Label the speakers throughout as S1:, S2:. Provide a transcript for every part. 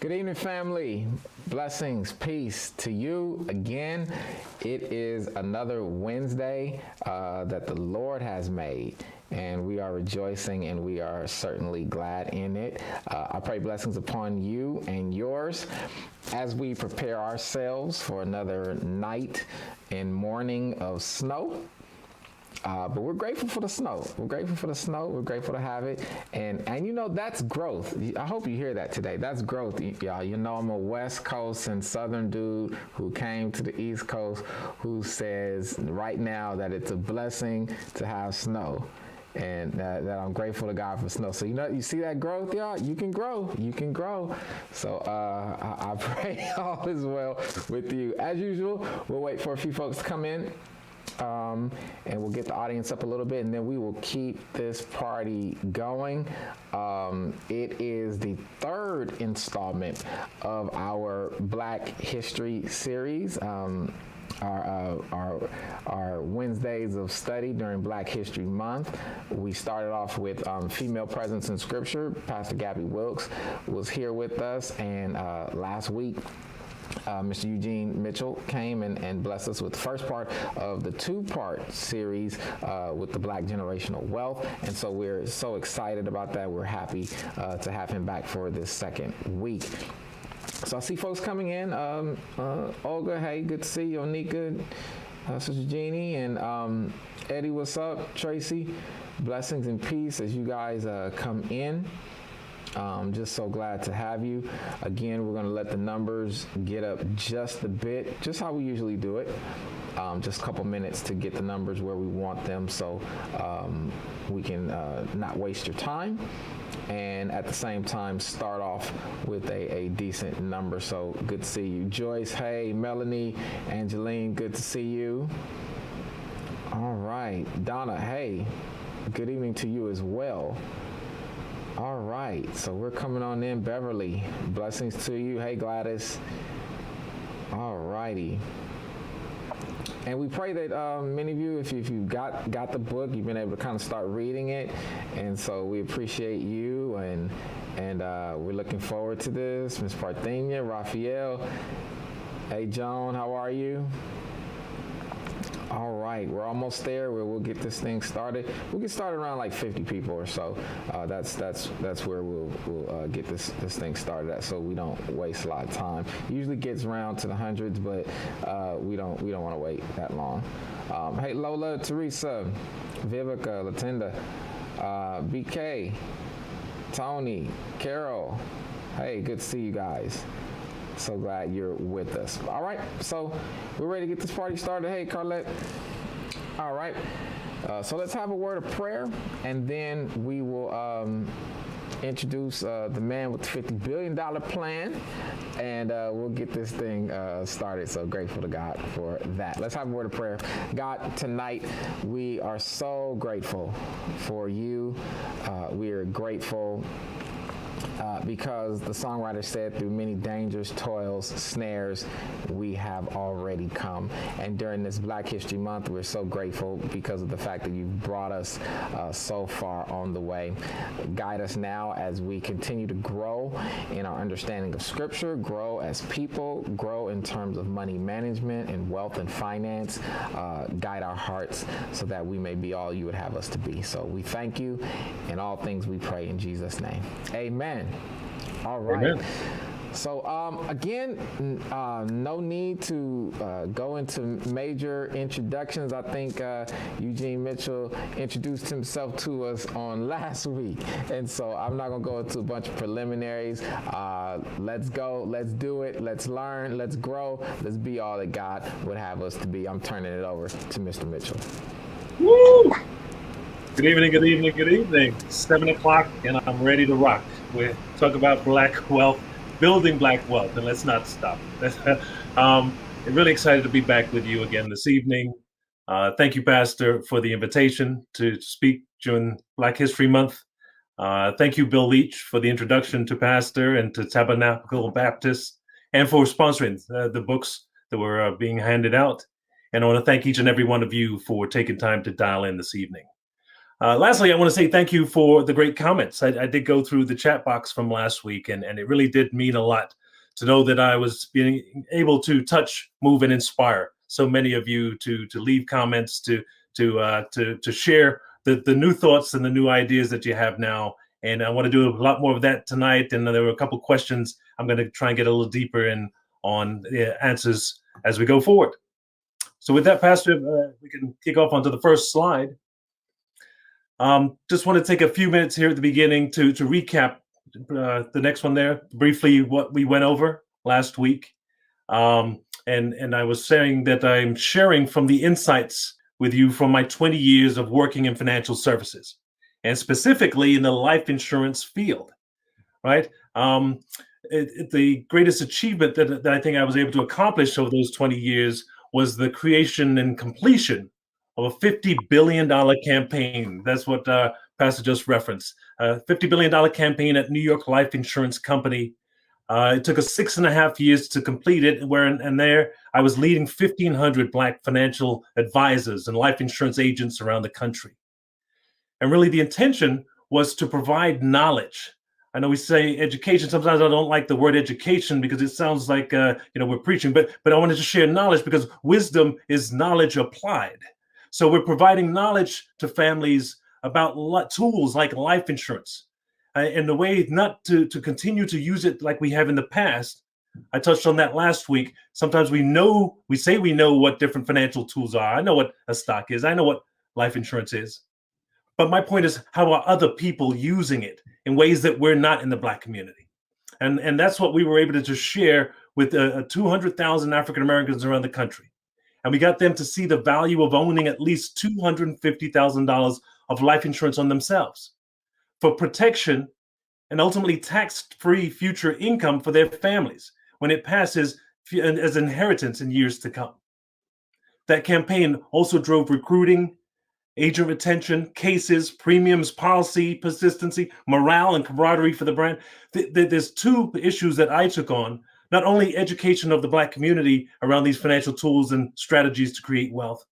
S1: Good evening, family. Blessings, peace to you again. It is another Wednesday that the Lord has made, and we are rejoicing and we are certainly glad in it. I pray blessings upon you and yours as we prepare ourselves for another night and morning of snow. But we're grateful for the snow. We're grateful for the snow. We're grateful to have it. And you know, that's growth. I hope you hear that today. That's growth, y'all. You know, I'm a West Coast and Southern dude who came to the East Coast who says right now that it's a blessing to have snow. And that I'm grateful to God for snow. So, you know, you see that growth, y'all? You can grow. You can grow. So I pray all is well with you. As usual, we'll wait for a few folks to come in. And we'll get the audience up a little bit, and then we will keep this party going. It is the third installment of our Black History series. Our Wednesdays of study during Black History Month. We started off with female presence in Scripture. Pastor Gabby Wilkes was here with us, and last week, Mr. Eugene Mitchell came and blessed us with the first part of the two-part series with the Black Generational Wealth. And so we're so excited about that. We're happy to have him back for this second week. So I see folks coming in. Olga, hey, good to see you. Onika, Sister Jeannie, and Eddie, what's up? Tracy, blessings and peace as you guys come in. Just so glad to have you. Again, we're going to let the numbers get up just a bit, just how we usually do it. Just a couple minutes to get the numbers where we want them so we can not waste your time. And at the same time, start off with a decent number. So good to see you. Joyce, hey, Melanie, Angeline, good to see you. All right. Donna, hey, good evening to you as well. All right, so we're coming on in. Beverly, blessings to you. Hey, Gladys. All righty. And we pray that many of you, if you got the book, you've been able to kind of start reading it. And so we appreciate you, and we're looking forward to this. Miss Parthenia, Raphael. Hey, Joan, how are you? All right, we're almost there where we'll get this thing started. We'll get started around like 50 people or so. That's where we'll get this thing started at, so we don't waste a lot of time. Usually gets around to the hundreds, but we don't want to wait that long. Hey, Lola, Teresa, Vivica, Latinda, BK, Tony, Carol. Hey, good to see you guys. So glad you're with us. All right, so we're ready to get this party started. Hey, Carlette. All right, so let's have a word of prayer, and then we will introduce the man with the $50 billion plan, and we'll get this thing started. So grateful to God for that. Let's have a word of prayer. God, tonight we are so grateful for you. We are grateful because the songwriter said, through many dangers, toils, snares, we have already come. And during this Black History Month, we're so grateful because of the fact that you've brought us so far on the way. Guide us now as we continue to grow in our understanding of Scripture, grow as people, grow in terms of money management and wealth and finance. Guide our hearts so that we may be all you would have us to be. So we thank you. In all things we pray in Jesus' name. Amen. All right. Amen. So again, no need to go into major introductions. I think Eugene Mitchell introduced himself to us on last week. And so I'm not going to go into a bunch of preliminaries. Let's go. Let's do it. Let's learn. Let's grow. Let's be all that God would have us to be. I'm turning it over to Mr. Mitchell.
S2: Woo! Good evening, good evening, good evening. 7 o'clock, and I'm ready to rock. We talk about Black wealth, building Black wealth, and let's not stop. I'm really excited to be back with you again this evening. Thank you, Pastor, for the invitation to speak during Black History Month. Thank you, Bill Leach, for the introduction to Pastor and to Tabernacle Baptist, and for sponsoring the books that were being handed out. And I want to thank each and every one of you for taking time to dial in this evening. Lastly, I want to say thank you for the great comments. I did go through the chat box from last week, and it really did mean a lot to know that I was being able to touch, move, and inspire so many of you to leave comments, to share the new thoughts and the new ideas that you have now. And I want to do a lot more of that tonight. And there were a couple questions I'm going to try and get a little deeper in on the answers as we go forward. So with that, Pastor, we can kick off onto the first slide. Just want to take a few minutes here at the beginning to recap the next one there, briefly what we went over last week. And I was saying that I'm sharing from the insights with you from my 20 years of working in financial services, and specifically in the life insurance field, right? The greatest achievement that I think I was able to accomplish over those 20 years was the creation and completion of a $50 billion campaign. That's what Pastor just referenced. $50 billion campaign at New York Life Insurance Company. It took us 6.5 years to complete it, and there I was leading 1,500 Black financial advisors and life insurance agents around the country. And really the intention was to provide knowledge. I know we say education. Sometimes I don't like the word education because it sounds like we're preaching, but I wanted to share knowledge because wisdom is knowledge applied. So we're providing knowledge to families about tools like life insurance and the way not to continue to use it like we have in the past. I touched on that last week. Sometimes we say we know what different financial tools are. I know what a stock is. I know what life insurance is. But my point is, how are other people using it in ways that we're not in the Black community? And that's what we were able to share with 200,000 African Americans around the country. And we got them to see the value of owning at least $250,000 of life insurance on themselves for protection and ultimately tax-free future income for their families when it passes as inheritance in years to come. That campaign also drove recruiting, agent retention, cases, premiums, policy, persistency, morale, and camaraderie for the brand. There's two issues that I took on: not only education of the Black community around these financial tools and strategies to create wealth,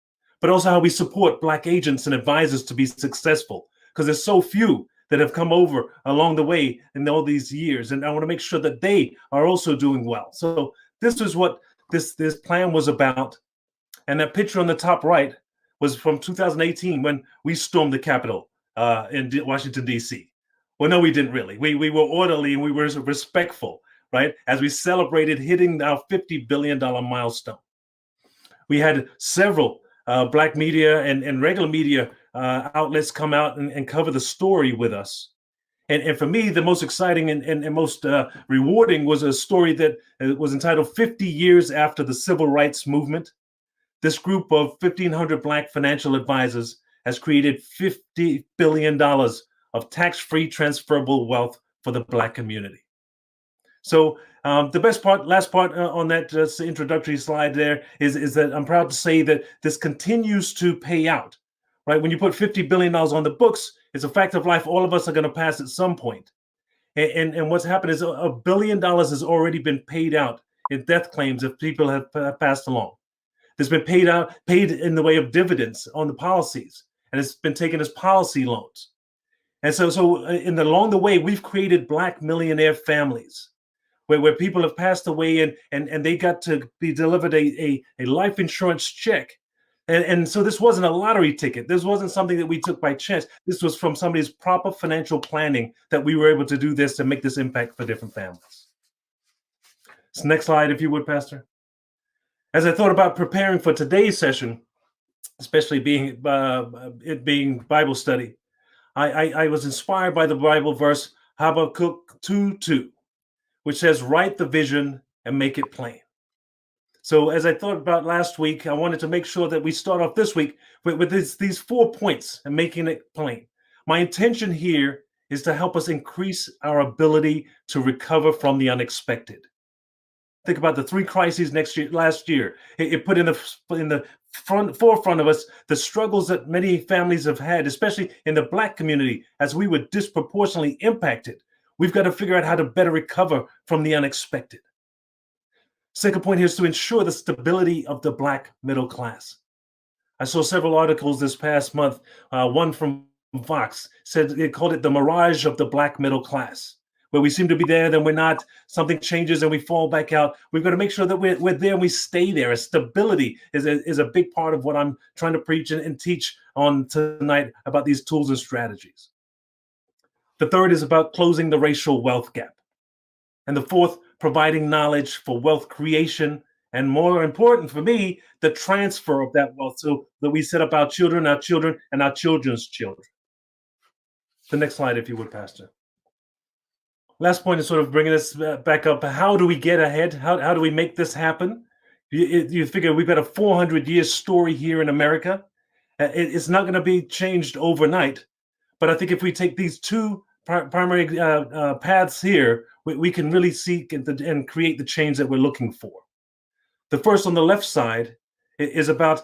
S2: but also how we support Black agents and advisors to be successful, because there's so few that have come over along the way in all these years. And I want to make sure that they are also doing well. So this is what this plan was about. And that picture on the top right was from 2018 when we stormed the Capitol in Washington, D.C. Well, no, we didn't really. We were orderly and we were respectful, right? As we celebrated hitting our $50 billion milestone. We had several Black media and regular media outlets come out and cover the story with us. And for me, the most exciting and most rewarding was a story that was entitled 50 Years After the Civil Rights Movement. This group of 1,500 Black financial advisors has created $50 billion of tax-free transferable wealth for the Black community. So the best part, last part on that introductory slide there is that I'm proud to say that this continues to pay out, right? When you put $50 billion on the books, it's a fact of life. All of us are going to pass at some point. And what's happened is $1 billion has already been paid out in death claims if people have passed along. There's been paid in the way of dividends on the policies, and it's been taken as policy loans. And so along the way, we've created Black millionaire families where people have passed away and they got to be delivered a life insurance check. And so this wasn't a lottery ticket. This wasn't something that we took by chance. This was from somebody's proper financial planning that we were able to do this and make this impact for different families. So next slide, if you would, Pastor. As I thought about preparing for today's session, especially being Bible study, I was inspired by the Bible verse Habakkuk 2:2, which says, "Write the vision and make it plain." So as I thought about last week, I wanted to make sure that we start off this week with these 4 points and making it plain. My intention here is to help us increase our ability to recover from the unexpected. Think about the 3 crises last year. It put in the forefront of us the struggles that many families have had, especially in the Black community, as we were disproportionately impacted. We've got to figure out how to better recover from the unexpected. Second point here is to ensure the stability of the Black middle class. I saw several articles this past month, one from Vox said they called it the mirage of the black middle class, where we seem to be there, then we're not. Something changes and we fall back out. We've got to make sure that we're there and we stay there. Stability is a big part of what I'm trying to preach and teach on tonight about these tools and strategies. The third is about closing the racial wealth gap. And the fourth, providing knowledge for wealth creation, and more important for me, the transfer of that wealth so that we set up our children, and our children's children. The next slide, if you would, Pastor. Last point is sort of bringing this back up. How do we get ahead? How do we make this happen? You figure we've got a 400-year story here in America. It's not going to be changed overnight. But I think if we take these two primary paths here, we can really seek and create the change that we're looking for. The first on the left side is about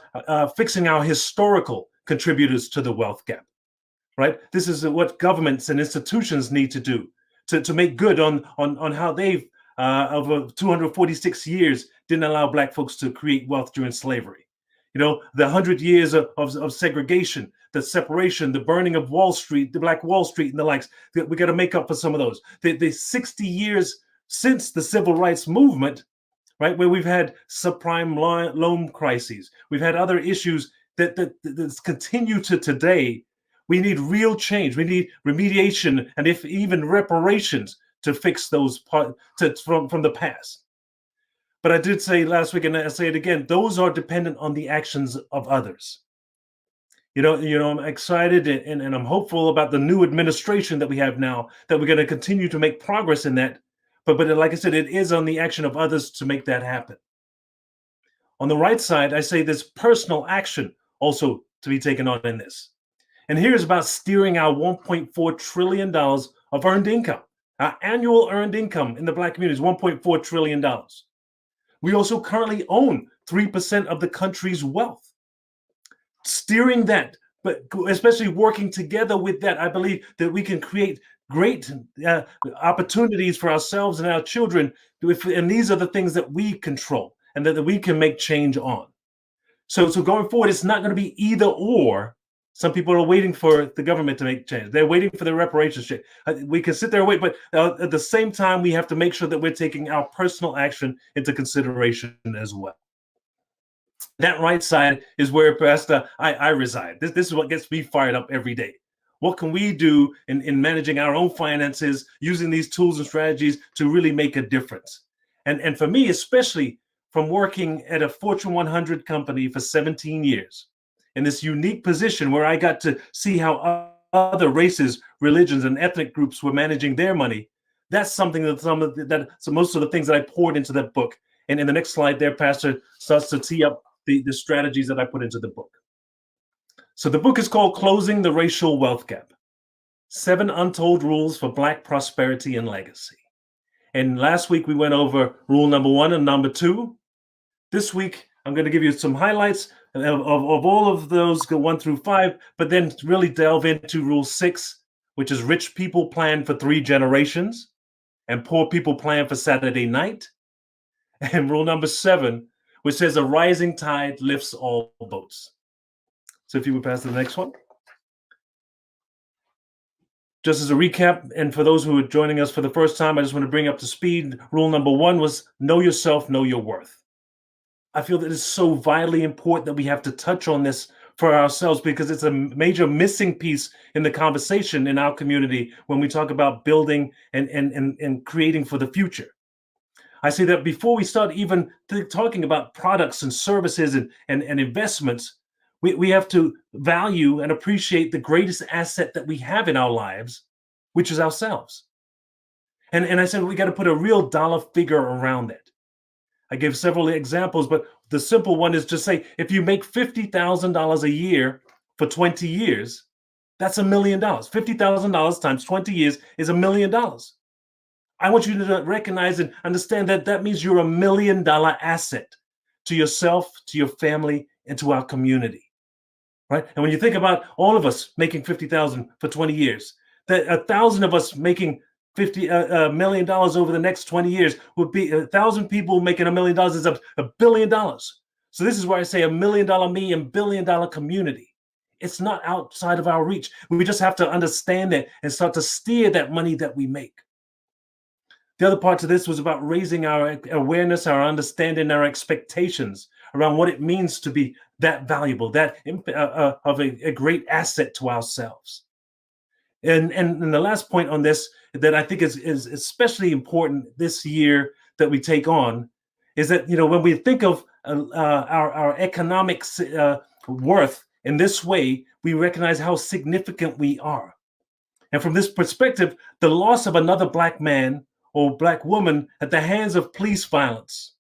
S2: fixing our historical contributors to the wealth gap, right? This is what governments and institutions need to do to make good on how they've, over 246 years, didn't allow Black folks to create wealth during slavery. You know, the 100 years of segregation, the separation, the burning of Wall Street, the Black Wall Street and the likes. We got to make up for some of those. The 60 years since the Civil Rights Movement, right, where we've had subprime loan crises, we've had other issues that continue to today. We need real change. We need remediation and if even reparations to fix those from the past. But I did say last week, and I say it again, those are dependent on the actions of others. You know, I'm excited and I'm hopeful about the new administration that we have now, that we're going to continue to make progress in that. But like I said, it is on the action of others to make that happen. On the right side, I say there's personal action also to be taken on in this. And here's about steering our $1.4 trillion of earned income. Our annual earned income in the Black community is $1.4 trillion. We also currently own 3% of the country's wealth. Steering that, but especially working together with that, I believe that we can create great opportunities for ourselves and our children. And these are the things that we control and that we can make change on. So going forward, it's not going to be either or. Some people are waiting for the government to make change. They're waiting for the reparations change. We can sit there and wait, but at the same time, we have to make sure that we're taking our personal action into consideration as well. That right side is where, Pastor, I reside. This is what gets me fired up every day. What can we do in managing our own finances, using these tools and strategies to really make a difference? And for me, especially from working at a Fortune 100 company for 17 years, in this unique position where I got to see how other races, religions, and ethnic groups were managing their money, that's something that most of the things that I poured into that book. And in the next slide there, Pastor starts to tee up the strategies that I put into the book. So the book is called Closing the Racial Wealth Gap: 7 Untold Rules for Black Prosperity and Legacy. And last week we went over rule number 1 and number 2. This week, I'm going to give you some highlights of all of those, go 1 through 5, but then really delve into rule 6, which is rich people plan for 3 generations and poor people plan for Saturday night. And rule number 7, which says a rising tide lifts all boats. So if you would pass to the next one. Just as a recap, and for those who are joining us for the first time, I just want to bring up to speed. Rule number 1 was know yourself, know your worth. I feel that it's so vitally important that we have to touch on this for ourselves because it's a major missing piece in the conversation in our community when we talk about building and creating for the future. I say that before we start even talking about products and services and investments, we have to value and appreciate the greatest asset that we have in our lives, which is ourselves. And I said we got to put a real dollar figure around it. I gave several examples, but the simple one is to say, if you make $50,000 a year for 20 years, that's $1 million. $50,000 times 20 years is $1 million. I want you to recognize and understand that that means you're $1 million asset to yourself, to your family, and to our community, right? And when you think about all of us making $50,000 for 20 years, that 1,000 of us making $50 million over the next 20 years would be 1,000 people making $1 million is $1 billion. So this is where I say $1 million me and $1 billion community. It's not outside of our reach. We just have to understand it and start to steer that money that we make. The other part to this was about raising our awareness, our understanding, our expectations around what it means to be that valuable, that of a great asset to ourselves. And the last point on this that I think is especially important this year that we take on is that, when we think of our economic worth in this way, we recognize how significant we are. And from this perspective, the loss of another Black man or Black woman at the hands of police violence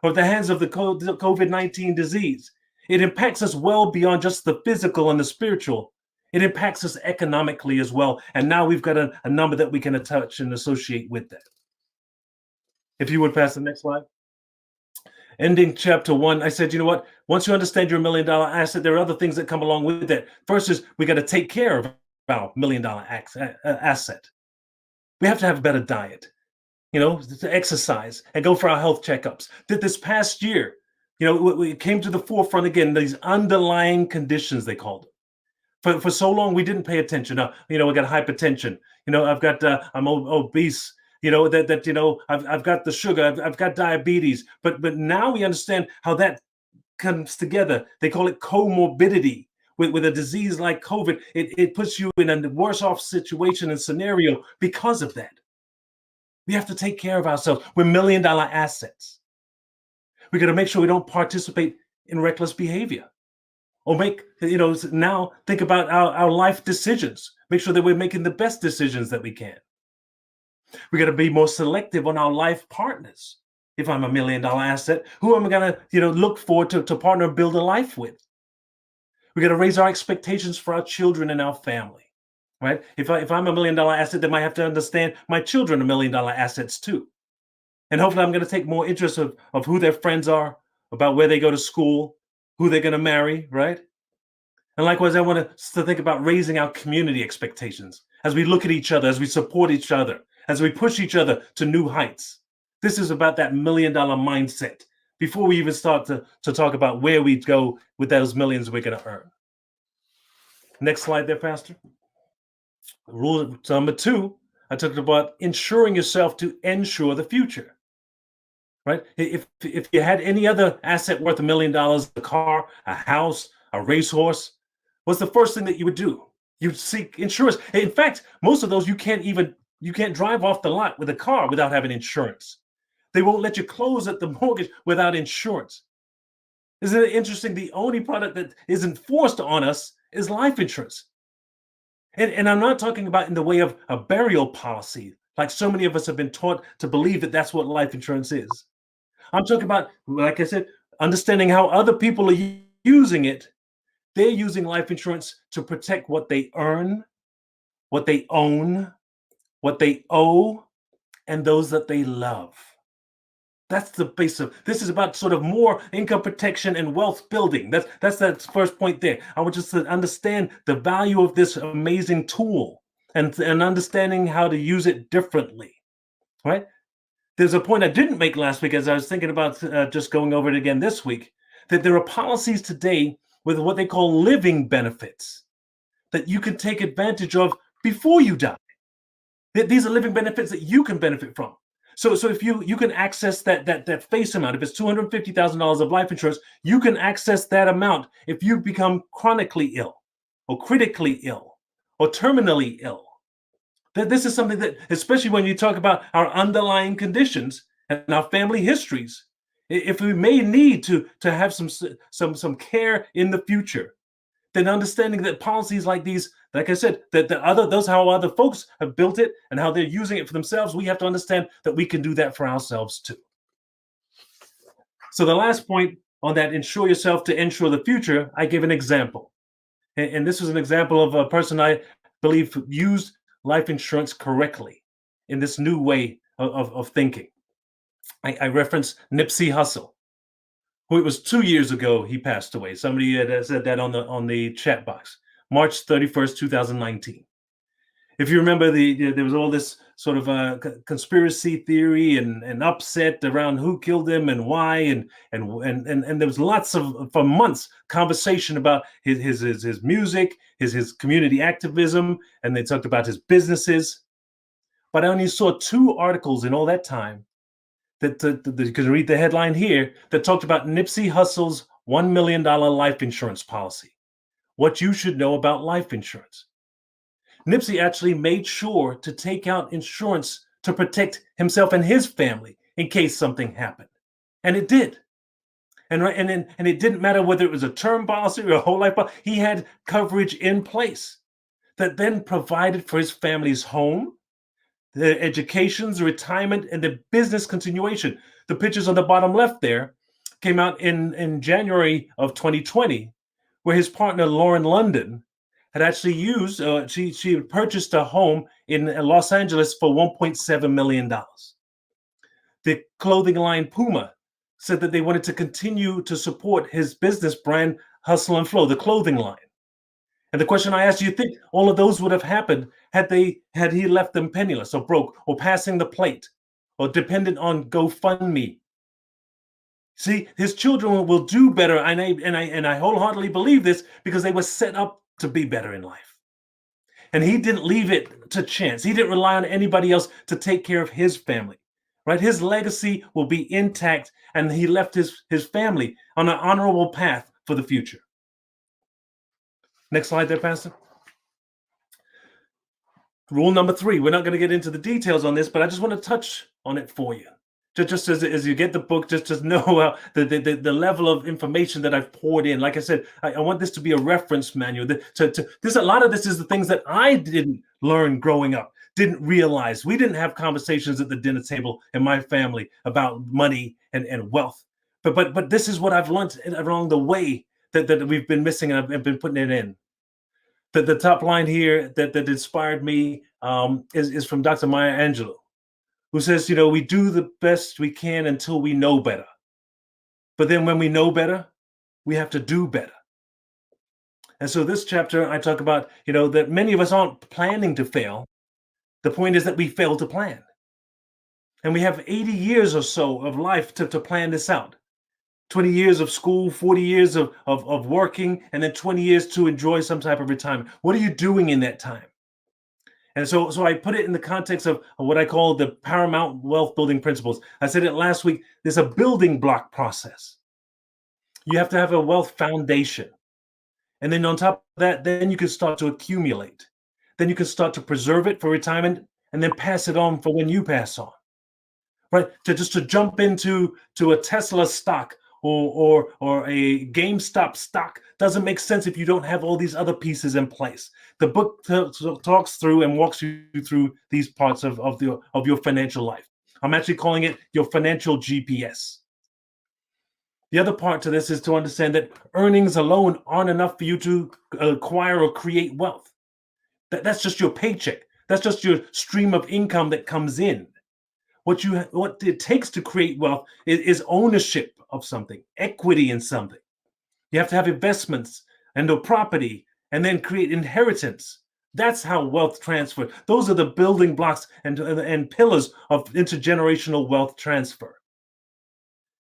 S2: or at the hands of the COVID-19 disease, it impacts us well beyond just the physical and the spiritual. It impacts us economically as well. And now we've got a number that we can attach and associate with that. If you would pass the next slide. Ending chapter 1, I said, you know what? Once you understand your $1 million asset, there are other things that come along with it. First is we got to take care of our $1 million asset. We have to have a better diet, to exercise and go for our health checkups. This past year, we came to the forefront again, these underlying conditions, they called it. For so long, we didn't pay attention. We got hypertension. I'm obese. I've got the sugar. I've got diabetes. But now we understand how that comes together. They call it comorbidity. With a disease like COVID, it puts you in a worse off situation and scenario because of that. We have to take care of ourselves. We're $1 million assets. We got to make sure we don't participate in reckless behavior. Or now think about our life decisions. Make sure that we're making the best decisions that we can. We got to be more selective on our life partners. If I'm $1 million asset, who am I going to look for to partner, build a life with? We got to raise our expectations for our children and our family, right? If I'm $1 million asset, they might have to understand my children are $1 million assets too. And hopefully I'm going to take more interest of who their friends are, about where they go to school, who they're going to marry, right? And likewise, I want us to think about raising our community expectations as we look at each other, as we support each other, as we push each other to new heights. This is about that $1 million mindset before we even start to talk about where we go with those millions we're going to earn. Next slide there, Pastor. Rule number 2, I talked about insuring yourself to ensure the future. Right? If you had any other asset worth $1 million, a car, a house, a racehorse, what's the first thing that you would do? You'd seek insurance. In fact, most of those you can't drive off the lot with a car without having insurance. They won't let you close at the mortgage without insurance. Isn't it interesting? The only product that isn't forced on us is life insurance. And I'm not talking about in the way of a burial policy, like so many of us have been taught to believe that that's what life insurance is. I'm talking about, like I said, understanding how other people are using it. They're using life insurance to protect what they earn, what they own, what they owe, and those that they love. That's the base of this. Is about sort of more income protection and wealth building. That's that first point there. I want us to understand the value of this amazing tool and understanding how to use it differently, right? There's a point I didn't make last week as I was thinking about just going over it again this week, that there are policies today with what they call living benefits that you can take advantage of before you die. These are living benefits that you can benefit from. So if you can access that face amount, if it's $250,000 of life insurance, you can access that amount if you become chronically ill or critically ill or terminally ill. This is something that, especially when you talk about our underlying conditions and our family histories, if we may need to have some care in the future, then understanding that policies like these, like I said, those how other folks have built it and how they're using it for themselves, we have to understand that we can do that for ourselves too. So the last point on that, insure yourself to ensure the future, I gave an example. And this was an example of a person I believe used life insurance correctly in this new way of thinking. I referenced Nipsey Hussle, who it was 2 years ago he passed away. Somebody had said that on the chat box, March 31st, 2019. if you remember, there was all this sort of conspiracy theory and upset around who killed him and why, and there was lots of, for months, conversation about his music, his community activism, and they talked about his businesses. But I only saw 2 articles in all that time that you can read the headline here that talked about Nipsey Hussle's $1 million life insurance policy. What you should know about life insurance. Nipsey actually made sure to take out insurance to protect himself and his family in case something happened. And it did. And it didn't matter whether it was a term policy or a whole life policy. He had coverage in place that then provided for his family's home, their educations, retirement, and the business continuation. The pictures on the bottom left there came out in January of 2020, where his partner, Lauren London, had actually used, she had purchased a home in Los Angeles for $1.7 million. The clothing line Puma said that they wanted to continue to support his business brand, Hustle and Flow, the clothing line. And the question I asked, do you think all of those would have happened had he left them penniless or broke or passing the plate or dependent on GoFundMe? See, his children will do better, and I wholeheartedly believe this because they were set up to be better in life. And he didn't leave it to chance. He didn't rely on anybody else to take care of his family, right? His legacy will be intact, and he left his family on an honorable path for the future. Next slide there, Pastor. Rule number 3. We're not going to get into the details on this, but I just want to touch on it for you. Just as you get the book, just to know the level of information that I've poured in. Like I said, I want this to be a reference manual. This a lot of this is the things that I didn't learn growing up, didn't realize. We didn't have conversations at the dinner table in my family about money and wealth. But this is what I've learned along the way that we've been missing, and I've been putting it in. The top line here that inspired me is from Dr. Maya Angelou, who says, we do the best we can until we know better. But then when we know better, we have to do better. And so this chapter, I talk about, that many of us aren't planning to fail. The point is that we fail to plan. And we have 80 years or so of life to plan this out. 20 years of school, 40 years of working, and then 20 years to enjoy some type of retirement. What are you doing in that time? And so I put it in the context of what I call the Paramount wealth building principles. I said it last week. There's a building block process. You have to have a wealth foundation. And then on top of that, then you can start to accumulate. Then you can start to preserve it for retirement and then pass it on for when you pass on. Right? To jump into a Tesla stock or a GameStop stock doesn't make sense if you don't have all these other pieces in place. The book talks through and walks you through these parts of your financial life. I'm actually calling it your financial GPS. The other part to this is to understand that earnings alone aren't enough for you to acquire or create wealth. That's just your paycheck. That's just your stream of income that comes in. What it takes to create wealth is ownership of something, equity in something. You have to have investments and a property, and then create inheritance. That's how wealth transfer. Those are the building blocks and pillars of intergenerational wealth transfer.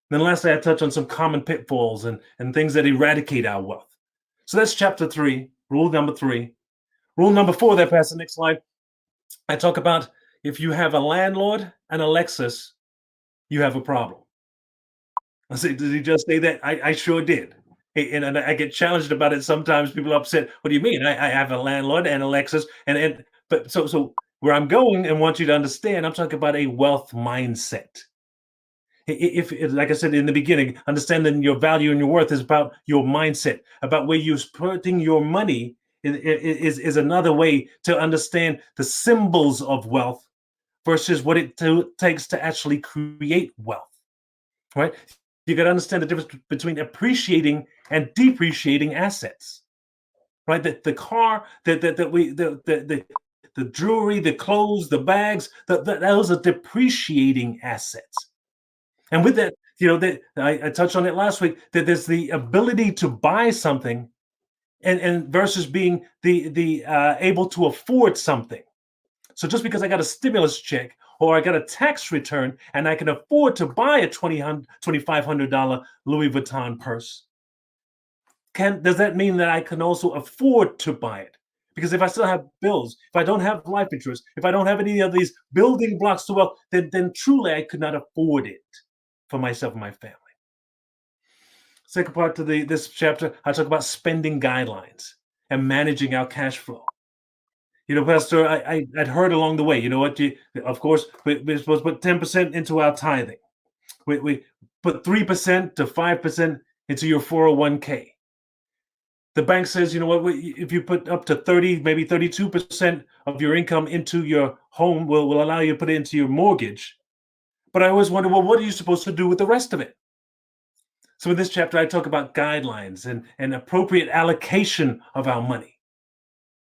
S2: Then lastly, I touch on some common pitfalls and things that eradicate our wealth. So that's chapter 3, rule number 3. Rule number 4, there, Pastor, next slide. I talk about if you have a landlord and a Lexus, you have a problem. I say, did he just say that? I sure did. And I get challenged about it sometimes. People are upset. What do you mean? I have a landlord and a Lexus. But so where I'm going and want you to understand, I'm talking about a wealth mindset. If like I said in the beginning, understanding your value and your worth is about your mindset, about where you're putting your money is another way to understand the symbols of wealth versus what it takes to actually create wealth, right? You got to understand the difference between appreciating and depreciating assets, right? The car, the jewelry, the clothes, the bags, those are depreciating assets. And with that, I touched on it last week, that there's the ability to buy something and versus being the able to afford something. So just because I got a stimulus check or I got a tax return and I can afford to buy a $2,500 Louis Vuitton purse, does that mean that I can also afford to buy it? Because if I still have bills, if I don't have life insurance, if I don't have any of these building blocks to wealth, then truly I could not afford it for myself and my family. Second part to this chapter, I talk about spending guidelines and managing our cash flow. Pastor, I'd heard along the way, of course, we're supposed to put 10% into our tithing. We put 3% to 5% into your 401k. The bank says, if you put up to 30, maybe 32% of your income into your home, will allow you to put it into your mortgage. But I always wonder, well, what are you supposed to do with the rest of it? So in this chapter, I talk about guidelines and appropriate allocation of our money.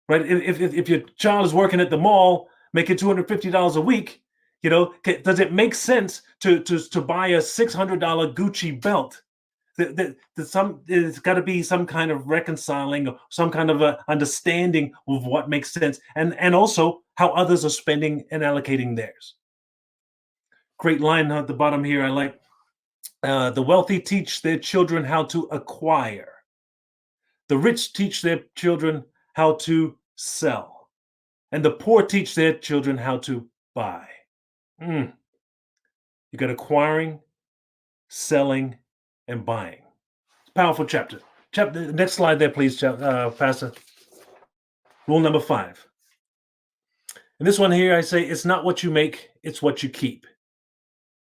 S2: Right? If your child is working at the mall, making $250 a week, does it make sense to buy a $600 Gucci belt? There's got to be some kind of reconciling, or some kind of understanding of what makes sense, and also how others are spending and allocating theirs. Great line at the bottom here. I like the wealthy teach their children how to acquire. The rich teach their children how to sell, and the poor teach their children how to buy. You got acquiring, selling, and buying. Powerful chapter. Next slide there, please, Pastor. Rule number 5. And this one here, I say, it's not what you make, it's what you keep.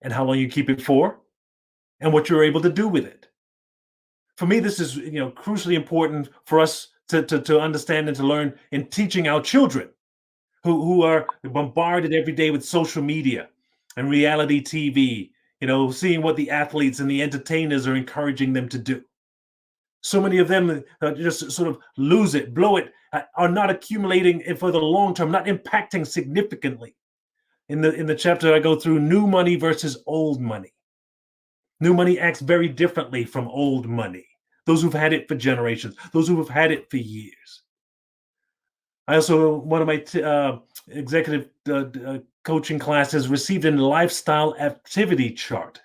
S2: And how long you keep it for, and what you're able to do with it. For me, this is crucially important for us to understand and to learn in teaching our children who are bombarded every day with social media and reality TV, seeing what the athletes and the entertainers are encouraging them to do. So many of them just sort of lose it, blow it, are not accumulating for the long term, not impacting significantly. In the chapter, I go through new money versus old money. New money acts very differently from old money. Those who've had it for generations, those who have had it for years. I also, one of my executive coaching classes received a lifestyle activity chart.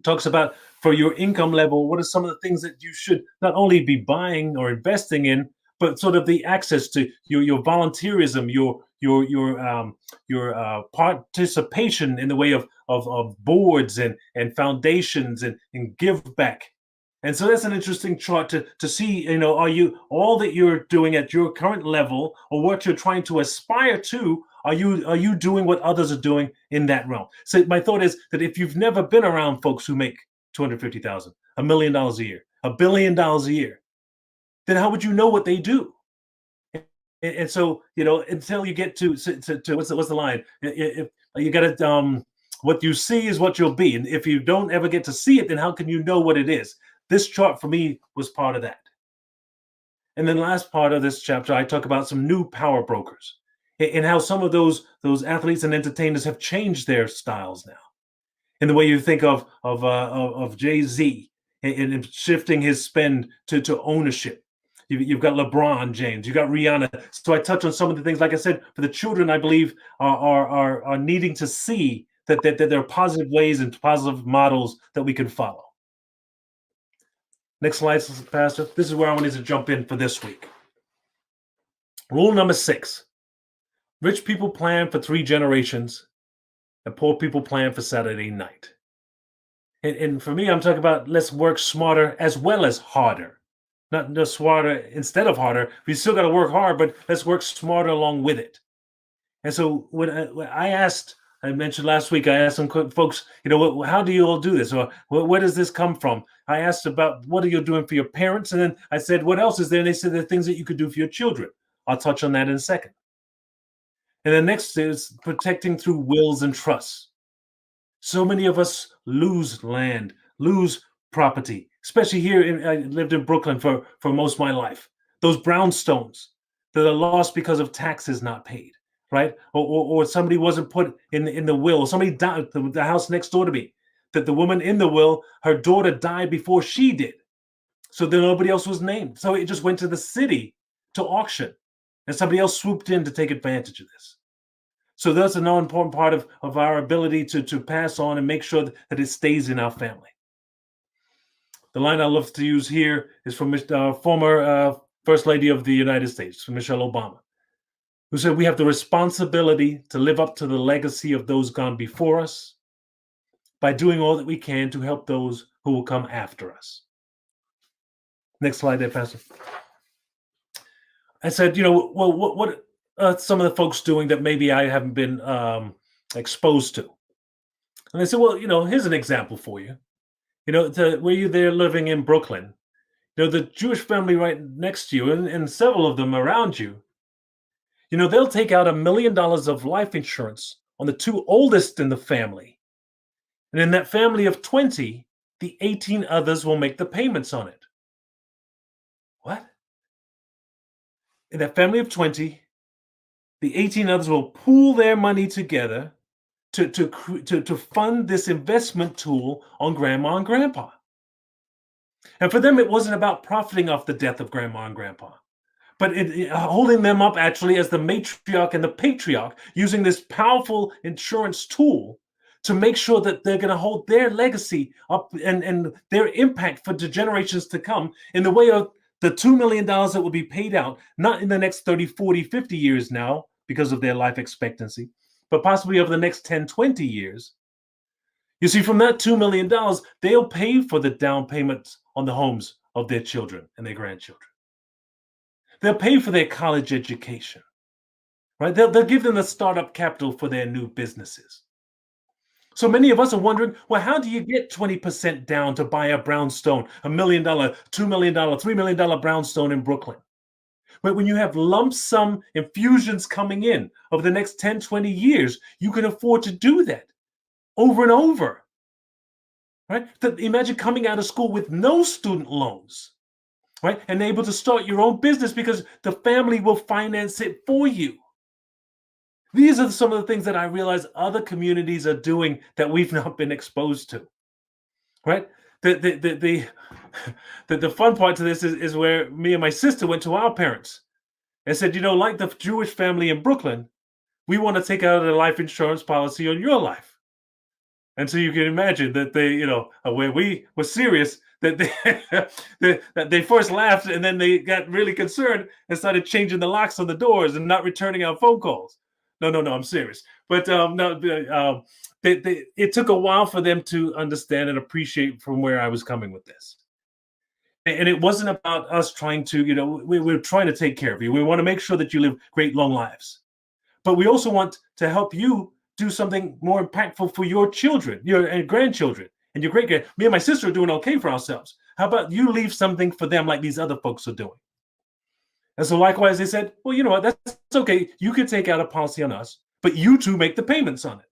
S2: Talks about, for your income level, what are some of the things that you should not only be buying or investing in, but sort of the access to your volunteerism, your participation in the way of boards and foundations and give back. And so that's an interesting chart to see, are you, all that you're doing at your current level or what you're trying to aspire to, are you doing what others are doing in that realm? So my thought is that if you've never been around folks who make $250,000, $1 million a year, $1 billion a year, then how would you know what they do? And so, until you get to what's the line? If you got to, what you see is what you'll be. And if you don't ever get to see it, then how can you know what it is? This chart for me was part of that. And then last part of this chapter, I talk about some new power brokers and how some of those athletes and entertainers have changed their styles now. In the way you think of Jay-Z and shifting his spend to ownership. You've got LeBron James, you've got Rihanna. So I touch on some of the things, like I said, for the children, I believe are needing to see that there are positive ways and positive models that we can follow. Next slide, Pastor. This is where I wanted to jump in for this week. Rule number 6. Rich people plan for 3 generations, and poor people plan for Saturday night. And for me, I'm talking about let's work smarter as well as harder. Not just smarter instead of harder. We still got to work hard, but let's work smarter along with it. And so when I mentioned last week, I asked some folks, how do you all do this? Or where does this come from? I asked about what are you doing for your parents? And then I said, what else is there? And they said there are things that you could do for your children. I'll touch on that in a second. And then next is protecting through wills and trusts. So many of us lose land, lose property, especially here. I lived in Brooklyn for most of my life. Those brownstones that are lost because of taxes not paid. Right? Or somebody wasn't put in the will. Somebody died, the house next door to me, that the woman in the will, her daughter died before she did. So then nobody else was named. So it just went to the city to auction. and somebody else swooped in to take advantage of this. So that's an important part of our ability to pass on and make sure that it stays in our family. The line I love to use here is from former First Lady of the United States, Michelle Obama, who said, "We have the responsibility to live up to the legacy of those gone before us by doing all that we can to help those who will come after us." Next slide there, Pastor. I said, well, what some of the folks doing that maybe I haven't been exposed to? And I said, well, here's an example for you. Where you there living in Brooklyn, the Jewish family right next to you and several of them around you, they'll take out $1 million of life insurance on the two oldest in the family. And in that family of 20, the 18 others will make the payments on it. What? In that family of 20, the 18 others will pool their money together to fund this investment tool on grandma and grandpa. And for them, it wasn't about profiting off the death of grandma and grandpa, but holding them up actually as the matriarch and the patriarch, using this powerful insurance tool to make sure that they're going to hold their legacy up and their impact for the generations to come in the way of the $2 million that will be paid out, not in the next 30, 40, 50 years now because of their life expectancy, but possibly over the next 10, 20 years. You see, from that $2 million, they'll pay for the down payments on the homes of their children and their grandchildren. They'll pay for their college education, right? They'll give them the startup capital for their new businesses. So many of us are wondering, well, how do you get 20% down to buy a brownstone, $1 million, $2 million, $3 million brownstone in Brooklyn? But when you have lump sum infusions coming in over the next 10, 20 years, you can afford to do that over and over, right? Imagine coming out of school with no student loans, right? And able to start your own business because the family will finance it for you. These are some of the things that I realize other communities are doing that we've not been exposed to, right? The fun part to this is where me and my sister went to our parents and said, like the Jewish family in Brooklyn, we want to take out a life insurance policy on your life. And so you can imagine that they, where we were serious, that they first laughed and then they got really concerned and started changing the locks on the doors and not returning our phone calls. No, I'm serious. But it took a while for them to understand and appreciate from where I was coming with this. And it wasn't about us trying to, we're trying to take care of you. We want to make sure that you live great, long lives. But we also want to help you do something more impactful for your children, your grandchildren, and your great-grand. Me and my sister are doing okay for ourselves. How about you leave something for them like these other folks are doing? And so likewise, they said, well, you know what, that's okay. You could take out a policy on us, but you two make the payments on it.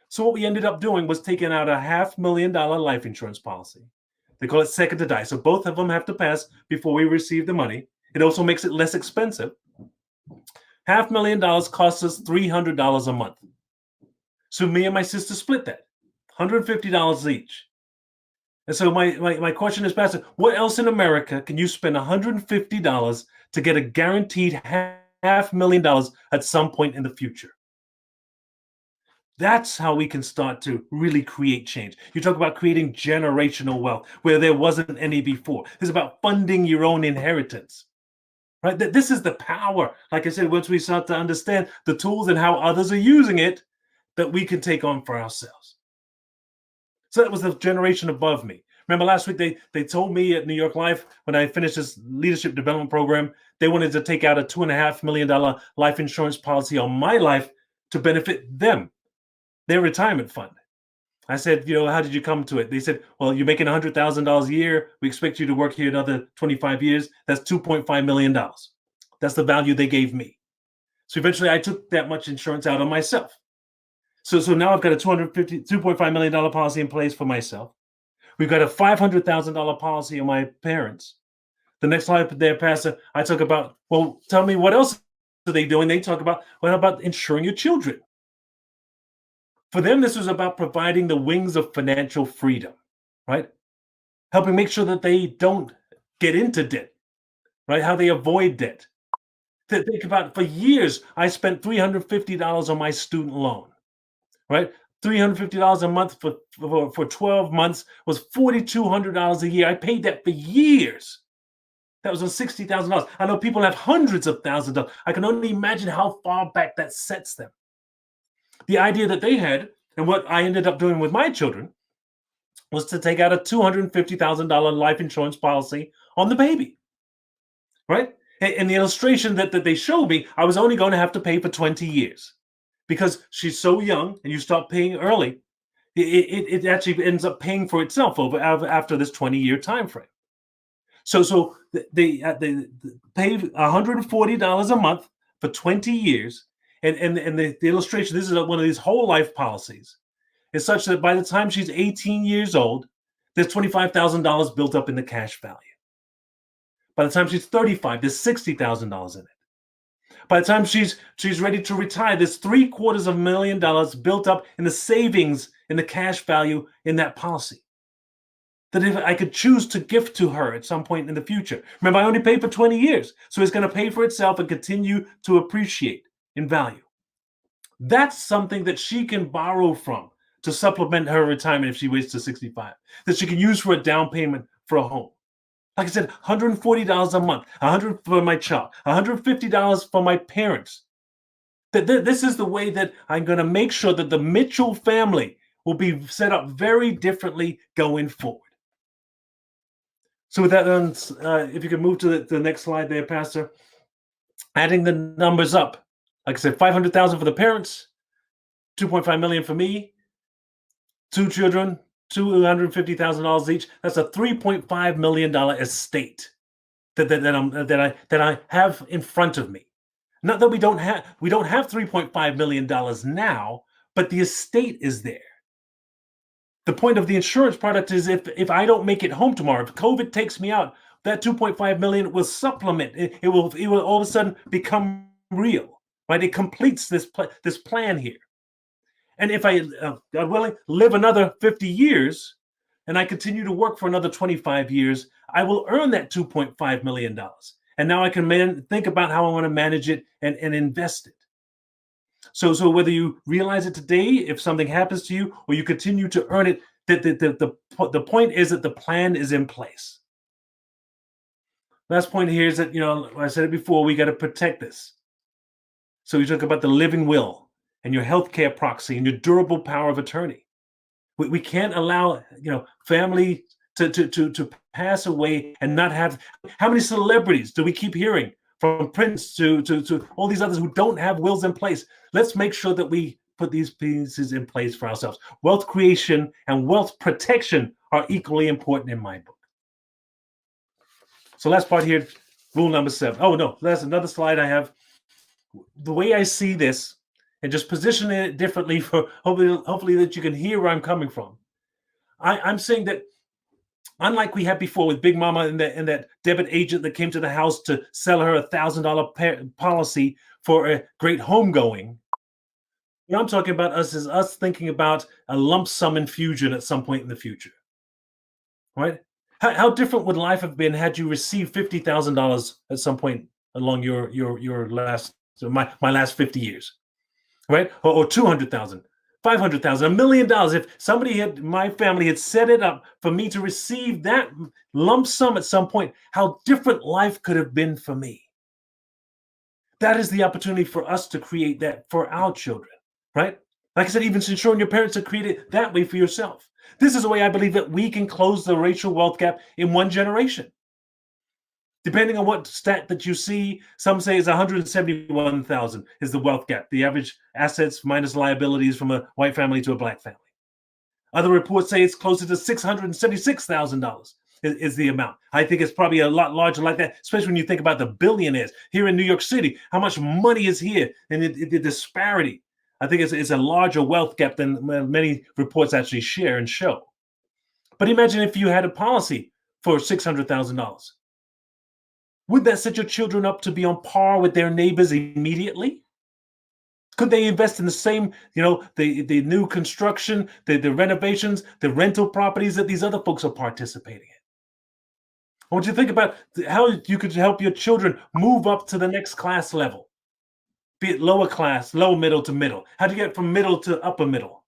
S2: So what we ended up doing was taking out a $500,000 life insurance policy. They call it second to die. So both of them have to pass before we receive the money. It also makes it less expensive. $500,000 costs us $300 a month. So me and my sister split that, $150 each. And so my question is, Pastor, what else in America can you spend $150 to get a guaranteed $500,000 at some point in the future? That's how we can start to really create change. You talk about creating generational wealth where there wasn't any before. It's about funding your own inheritance, right? This is the power. Like I said, once we start to understand the tools and how others are using it, that we can take on for ourselves. So that was the generation above me. Remember last week they told me at New York Life when I finished this leadership development program, they wanted to take out a $2.5 million life insurance policy on my life to benefit them, their retirement fund. I said, how did you come to it? They said, well, you're making $100,000 a year. We expect you to work here another 25 years. That's $2.5 million. That's the value they gave me. So eventually I took that much insurance out on myself. So now I've got a $2.5 million policy in place for myself. We've got a $500,000 policy on my parents. The next slide there, Pastor, I talk about, well, tell me what else are they doing? They talk about, what about insuring your children? For them, this was about providing the wings of financial freedom, right? Helping make sure that they don't get into debt, right? How they avoid debt. Think about it. For years, I spent $350 on my student loan, right? $350 a month for 12 months was $4,200 a year. I paid that for years. That was on $60,000. I know people have hundreds of thousands of dollars. I can only imagine how far back that sets them. The idea that they had, and what I ended up doing with my children, was to take out a $250,000 life insurance policy on the baby, right? And the illustration that they showed me, I was only going to have to pay for 20 years because she's so young and you start paying early. It actually ends up paying for itself after this 20-year time frame. So they pay $140 a month for 20 years. And the illustration, this is one of these whole life policies, is such that by the time she's 18 years old, there's $25,000 built up in the cash value. By the time she's 35, there's $60,000 in it. By the time she's ready to retire, there's $750,000 built up in the savings in the cash value in that policy that if I could choose to gift to her at some point in the future. Remember, I only paid for 20 years, so it's going to pay for itself and continue to appreciate in value. That's something that she can borrow from to supplement her retirement if she waits to 65, that she can use for a down payment for a home. Like I said, $140 a month, $100 for my child, $150 for my parents. This is the way that I'm going to make sure that the Mitchell family will be set up very differently going forward. So with that, if you can move to the next slide there, Pastor. Adding the numbers up, like I said, $500,000 for the parents, $2.5 million for me, 2 children, $250,000 each. That's a $3.5 million estate that I have in front of me. Not that we don't have $3.5 million now, but the estate is there. The point of the insurance product is if I don't make it home tomorrow, if COVID takes me out, that $2.5 million will supplement. It will all of a sudden become real, right? It completes this plan here. And if I, God willing, live another 50 years and I continue to work for another 25 years, I will earn that $2.5 million. And now I can think about how I want to manage it and invest it. So whether you realize it today, if something happens to you, or you continue to earn it, the point is that the plan is in place. Last point here is that, I said it before, we got to protect this. So we talk about the living will and your healthcare proxy and your durable power of attorney. We can't allow, family to pass away and not have. How many celebrities do we keep hearing, from Prince to all these others who don't have wills in place? Let's make sure that we put these pieces in place for ourselves. Wealth creation and wealth protection are equally important in my book. So last part here, rule number 7. Oh no, that's another slide I have. The way I see this, and just positioning it differently for hopefully that you can hear where I'm coming from. I'm saying that unlike we had before with Big Mama and that debit agent that came to the house to sell her $1,000 policy for a great homegoing, what I'm talking about is us thinking about a lump sum infusion at some point in the future, right? How different would life have been had you received $50,000 at some point along your last my last 50 years, right? Or 200,000, 500,000, $1 million. If my family had set it up for me to receive that lump sum at some point, how different life could have been for me. That is the opportunity for us to create that for our children, right? Like I said, even ensuring your parents to create it that way for yourself. This is a way I believe that we can close the racial wealth gap in one generation. Depending on what stat that you see, some say it's 171,000 is the wealth gap, the average assets minus liabilities from a white family to a black family. Other reports say it's closer to $676,000 is the amount. I think it's probably a lot larger like that, especially when you think about the billionaires here in New York City, how much money is here and the disparity. I think it's a larger wealth gap than many reports actually share and show. But imagine if you had a policy for $600,000. Would that set your children up to be on par with their neighbors immediately? Could they invest in the same, the new construction, the renovations, the rental properties that these other folks are participating in? I want you to think about how you could help your children move up to the next class level, be it lower class, low middle to middle. How do you get from middle to upper middle?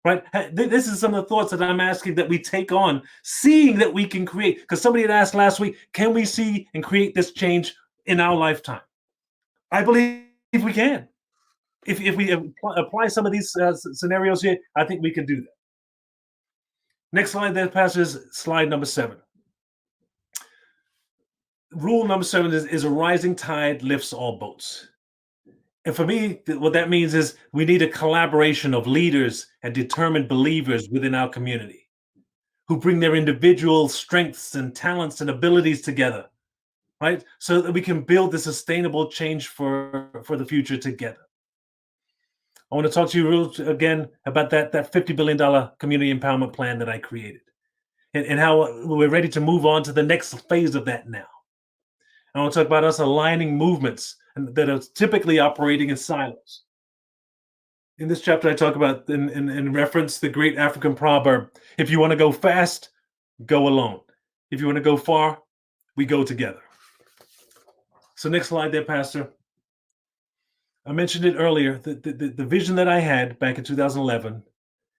S2: Right? This is some of the thoughts that I'm asking that we take on, seeing that we can create. Because somebody had asked last week, can we see and create this change in our lifetime? I believe we can. If we apply some of these scenarios here, I think we can do that. Next slide there, Pastor, is slide number 7. Rule number 7 is a rising tide lifts all boats. And for me, what that means is we need a collaboration of leaders and determined believers within our community who bring their individual strengths and talents and abilities together, right? So that we can build the sustainable change for the future together. I want to talk to you again about that $50 billion community empowerment plan that I created and how we're ready to move on to the next phase of that now. I want to talk about us aligning movements that are typically operating in silos. In this chapter, I talk about, in reference, the great African proverb, if you want to go fast, go alone. If you want to go far, we go together. So next slide there, Pastor. I mentioned it earlier, the vision that I had back in 2011,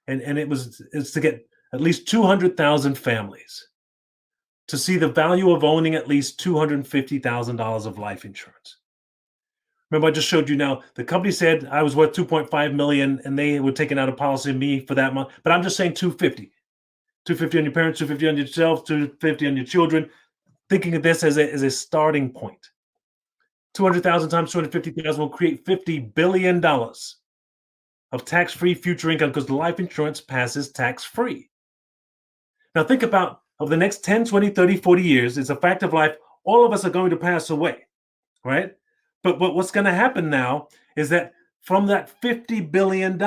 S2: and it's to get at least 200,000 families to see the value of owning at least $250,000 of life insurance. Remember, I just showed you now, the company said I was worth $2.5 million and they were taking out a policy of me for that month, but I'm just saying 250. 250 on your parents, 250 on yourself, 250 on your children, thinking of this as a starting point. 200,000 times 250,000 will create $50 billion of tax-free future income because the life insurance passes tax-free. Now think about, over the next 10, 20, 30, 40 years, it's a fact of life, all of us are going to pass away, right? But what's going to happen now is that from that $50 billion,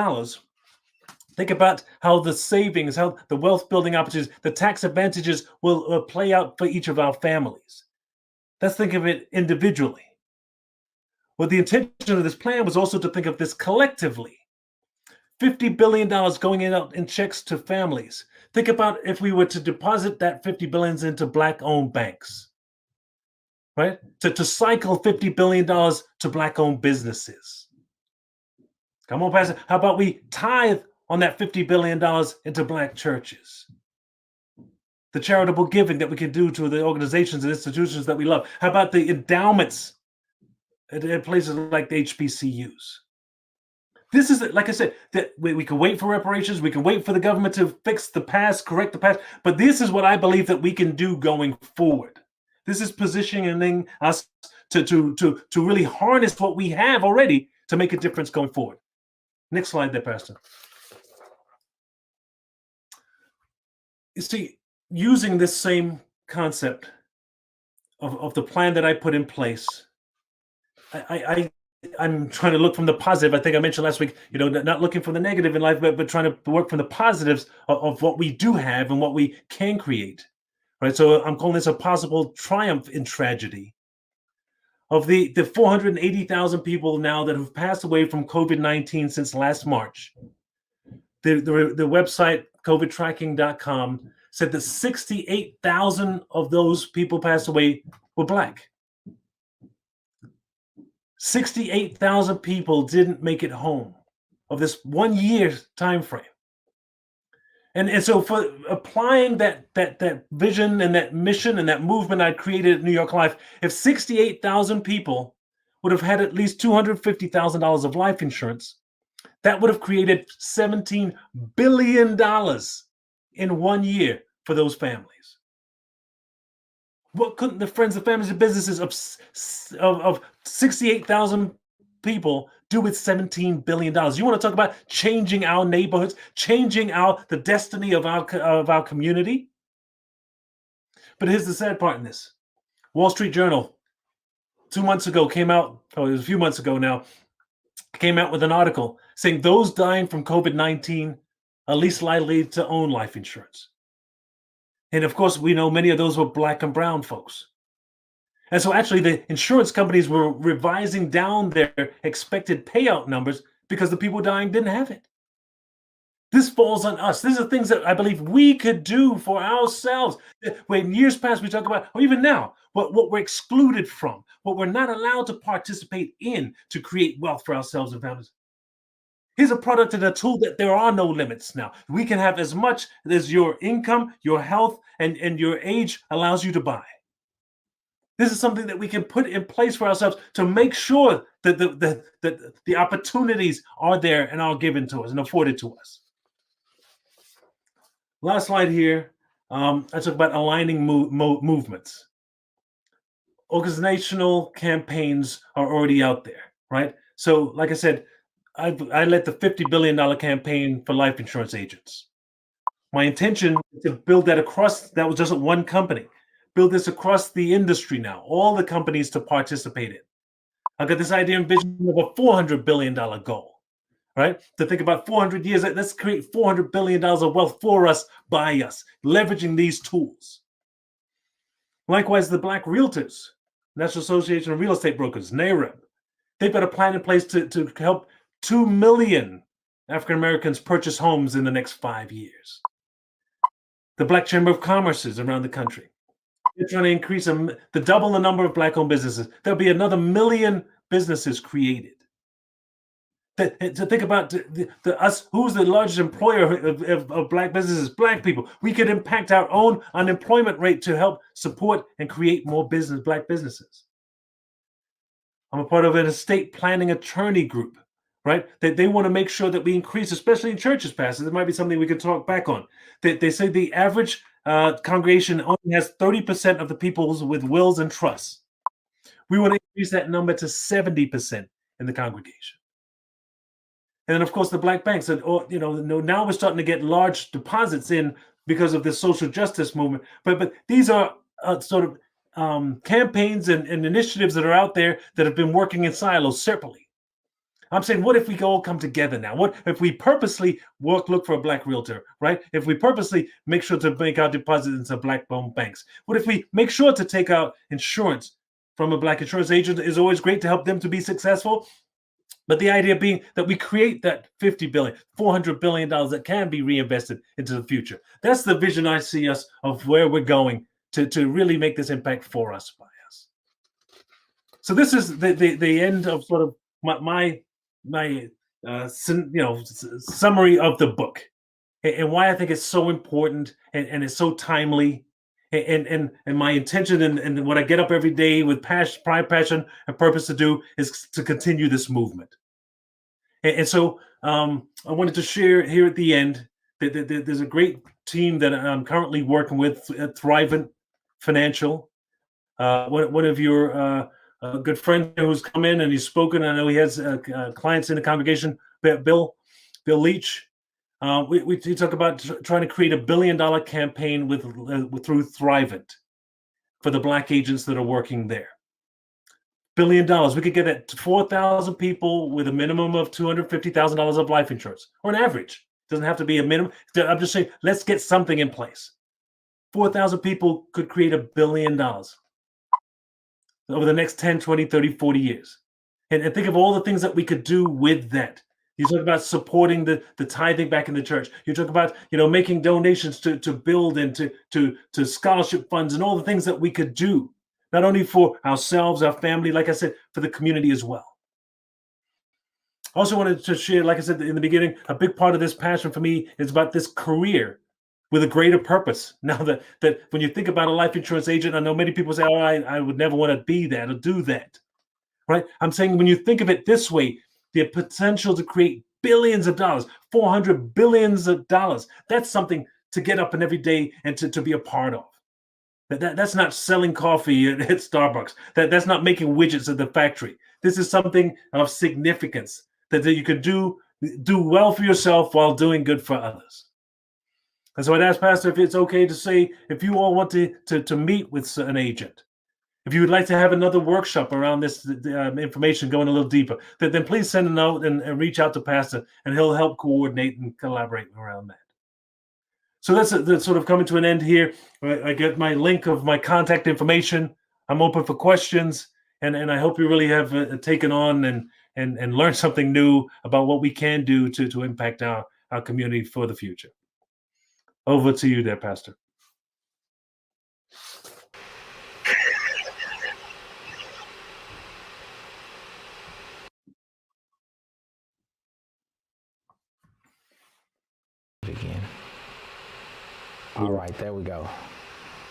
S2: think about how the savings, how the wealth building opportunities, the tax advantages will play out for each of our families. Let's think of it individually. Well, the intention of this plan was also to think of this collectively. $50 billion going out in checks to families. Think about if we were to deposit that $50 billion into Black-owned banks, right? To cycle $50 billion to Black-owned businesses. Come on, Pastor. How about we tithe on that $50 billion into Black churches? The charitable giving that we can do to the organizations and institutions that we love. How about the endowments at places like the HBCUs? This is, like I said, that we can wait for reparations. We can wait for the government to fix the past, correct the past. But this is what I believe that we can do going forward. This is positioning us to really harness what we have already to make a difference going forward. Next slide there, Pastor. You see, using this same concept of the plan that I put in place, I'm trying to look from the positive. I think I mentioned last week, not looking for the negative in life, but trying to work from the positives of what we do have and what we can create. Right. So I'm calling this a possible triumph in tragedy. Of the 480,000 people now that have passed away from COVID-19 since last March, the website covidtracking.com said that 68,000 of those people passed away were Black. 68,000 people didn't make it home of this 1 year time frame. And so for applying that vision and that mission and that movement I created at New York Life, if 68,000 people would have had at least $250,000 of life insurance, that would have created $17 billion in 1 year for those families. What couldn't the friends, the families, and businesses of 68,000 people do with $17 billion? You want to talk about changing our neighborhoods, changing the destiny of our community? But here's the sad part in this. Wall Street Journal, 2 months ago, came out, it was a few months ago now, came out with an article saying those dying from COVID-19 are least likely to own life insurance. And of course, we know many of those were Black and brown folks. And so actually the insurance companies were revising down their expected payout numbers because the people dying didn't have it. This falls on us. These are things that I believe we could do for ourselves. When years past, we talk about, or even now, what we're excluded from, what we're not allowed to participate in to create wealth for ourselves and families. Here's a product and a tool that there are no limits now. We can have as much as your income, your health, and your age allows you to buy. This is something that we can put in place for ourselves to make sure that the opportunities are there and are given to us and afforded to us. Last slide here. I talk about aligning movements. Organizational campaigns are already out there, right? So, like I said, I led the $50 billion campaign for life insurance agents. My intention is to build that across, that was just one company, build this across the industry now, all the companies to participate in. I've got this idea and vision of a $400 billion goal, right? To think about 400 years, let's create $400 billion of wealth for us, by us, leveraging these tools. Likewise, the Black Realtors, National Association of Real Estate Brokers, NAREB, they've got a plan in place to help 2 million African Americans purchase homes in the next 5 years. The Black Chamber of Commerce's around the country, they're trying to increase double the number of Black-owned businesses. There'll be another 1 million businesses created. To think about us, who's the largest employer of Black businesses? Black people. We could impact our own unemployment rate to help support and create more Black businesses. I'm a part of an estate planning attorney group, right? They want to make sure that we increase, especially in churches, Pastor. There might be something we could talk back on. They say the average congregation only has 30% of the people with wills and trusts. We want to increase that number to 70% in the congregation. And then, of course, the Black banks. And now we're starting to get large deposits in because of the social justice movement. But these are sort of campaigns and initiatives that are out there that have been working in silos separately. I'm saying, what if we all come together now? What if we purposely look for a Black realtor, right? If we purposely make sure to make our deposits into Black-owned banks? What if we make sure to take out insurance from a Black insurance agent? Is always great to help them to be successful. But the idea being that we create that $50 billion, $400 billion that can be reinvested into the future. That's the vision I see us of where we're going to really make this impact for us, by us. So this is the end of sort of my summary of the book, and why I think it's so important and it's so timely. And my intention and what I get up every day with pride, passion, and purpose to do is to continue this movement. And so I wanted to share here at the end that there's a great team that I'm currently working with at Thrivent Financial. One of your good friends who's come in and he's spoken. I know he has clients in the congregation, Bill Leach. We talk about trying to create $1 billion campaign through Thrivent for the Black agents that are working there. $1 billion. We could get that to 4,000 people with a minimum of $250,000 of life insurance, or an average. It doesn't have to be a minimum. I'm just saying, let's get something in place. 4,000 people could create $1 billion over the next 10, 20, 30, 40 years. And think of all the things that we could do with that. You talk about supporting the tithing back in the church. You talk about making donations to build and to scholarship funds and all the things that we could do, not only for ourselves, our family, like I said, for the community as well. I also wanted to share, like I said in the beginning, a big part of this passion for me is about this career with a greater purpose. Now that when you think about a life insurance agent, I know many people say, "Oh, I would never want to be that or do that," right? I'm saying when you think of it this way, the potential to create billions of dollars, $400 billion, that's something to get up and every day and to be a part of. That's not selling coffee at Starbucks. That's not making widgets at the factory. This is something of significance that you can do well for yourself while doing good for others. And so I'd ask Pastor if it's okay to say, if you all want to meet with an agent, if you would like to have another workshop around this information going a little deeper, then please send a note and reach out to Pastor, and he'll help coordinate and collaborate around that. So that's sort of coming to an end here. I get my link of my contact information. I'm open for questions, and I hope you really have taken on and learned something new about what we can do to impact our our community for the future. Over to you there, Pastor.
S1: Again. All right, there we go.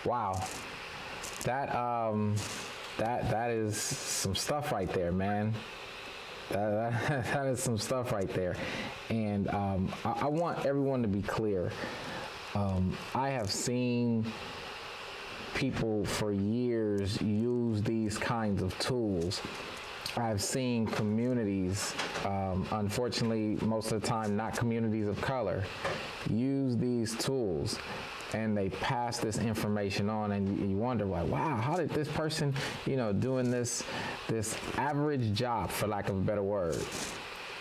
S1: Wow, that is some stuff right there, man. That is some stuff right there, and I want everyone to be clear. I have seen people for years use these kinds of tools. I've seen communities, unfortunately, most of the time not communities of color, use these tools, and they pass this information on, and you wonder, like, wow, how did this person, doing this average job, for lack of a better word,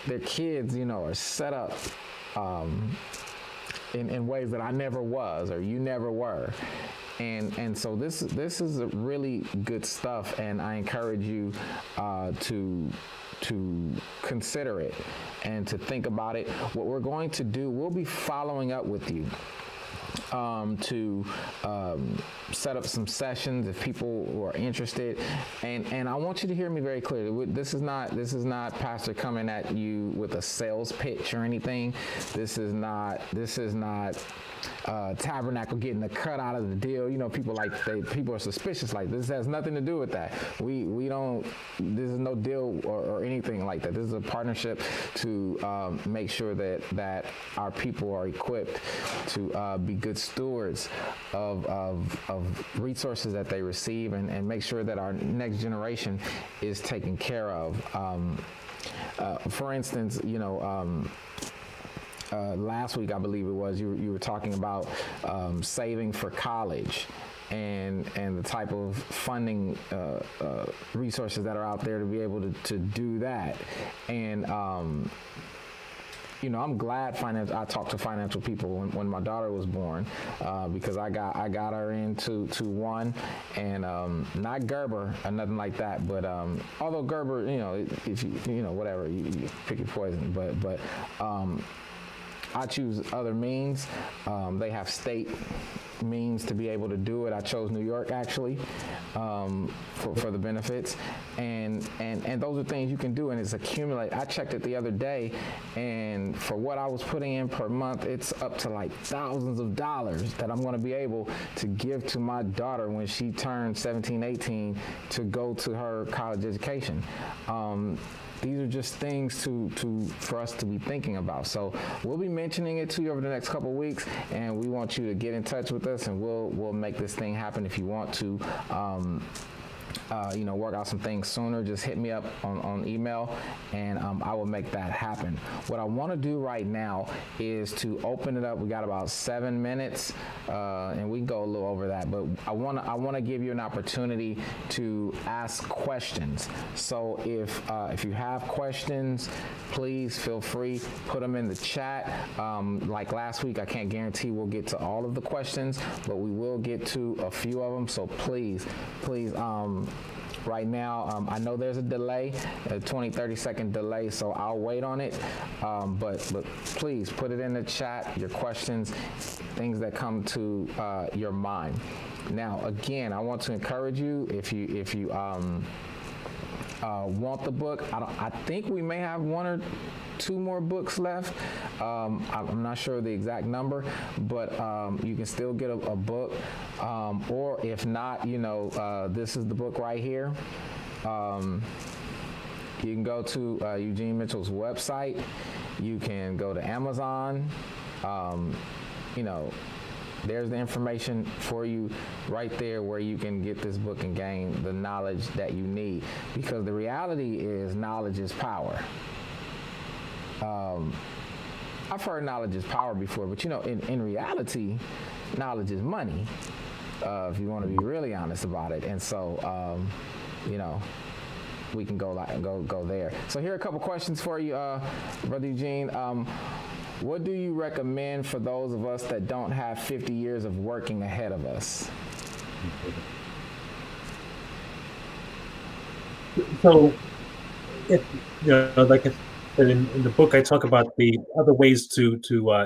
S1: their kids, are set up in ways that I never was, or you never were. And so this is really good stuff, and I encourage you to consider it and to think about it. What we're going to do, we'll be following up with you to set up some sessions if people who are interested, and I want you to hear me very clearly. This is not Pastor coming at you with a sales pitch or anything. This is not Tabernacle getting the cut out of the deal. People are suspicious. Like, this has nothing to do with that. We don't. This is no deal or anything like that. This is a partnership to make sure that our people are equipped to be good stewards of resources that they receive, and make sure that our next generation is taken care of. For instance, last week, I believe it was, you were talking about saving for college and the type of funding resources that are out there to be able to do that. And I'm glad I talked to financial people when my daughter was born, because I got her into one, and not Gerber or nothing like that, but although Gerber, if you whatever, you pick your poison, but I choose other means. They have state means to be able to do it. I chose New York, actually, for the benefits, and those are things you can do, and it's accumulate. I checked it the other day, and for what I was putting in per month, it's up to like thousands of dollars that I'm going to be able to give to my daughter when she turns 17, 18 to go to her college education. These are just things for us to be thinking about. So we'll be mentioning it to you over the next couple of weeks, and we want you to get in touch with us, and we'll make this thing happen. If you want to work out some things sooner, just hit me up on email, and I will make that happen. What I want to do right now is to open it up. We got about 7 minutes, and we can go a little over that, but I want to give you an opportunity to ask questions. So if you have questions, please feel free, put them in the chat. Like last week, I can't guarantee we'll get to all of the questions, but we will get to a few of them. So please, right now, I know there's a delay, a 20-30 second delay, so I'll wait on it. But please put it in the chat, your questions, things that come to your mind. Now, again, I want to encourage you, if you want the book, I think we may have 1 or 2 more books left. I'm not sure the exact number, but you can still get a book, or if not, this is the book right here. You can go to Eugene Mitchell's website. You can go to Amazon. There's the information for you right there where you can get this book and gain the knowledge that you need, because the reality is knowledge is power. I've heard knowledge is power before, but in reality, knowledge is money, if you want to be really honest about it. And so, we can go there. So here are a couple questions for you, Brother Eugene. What do you recommend for those of us that don't have 50 years of working ahead of us?
S2: So, like But in the book, I talk about the other ways to